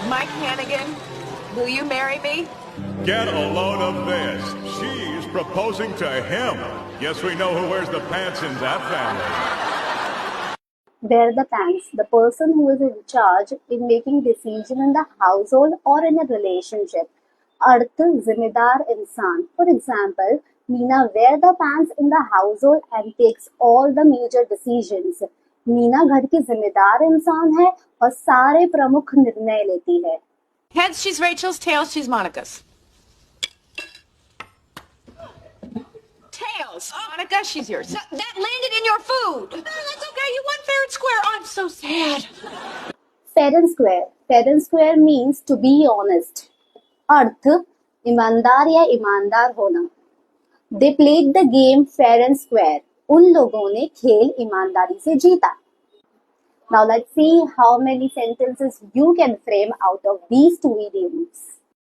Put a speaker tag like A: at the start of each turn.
A: Mike Hannigan, will you marry me?
B: Get a load of this. She's proposing to him. Guess we know who wears the pants in that family.
C: Wear the pants. The person who is in charge in making decision in the household or in a relationship. Arth, zimedar insan. For example, Meena wear the pants in the household and takes all the major decisions. Meena घर की जिम्मेदार इंसान है और सारे प्रमुख निर्णय लेती है.
A: Heads, she's Rachel's. Tails, she's Monica's. Tails. Monica, she's yours.
D: That landed in your food.
A: That's okay. You won fair and square. Oh, I'm so sad.
C: Fair and square. Fair and square means to be honest. अर्थ ईमानदार या ईमानदार होना. They played the game fair and square. उन लोगों ने खेल ईमानदारी से जीता. Now let's see how many sentences you can frame out of these two idioms.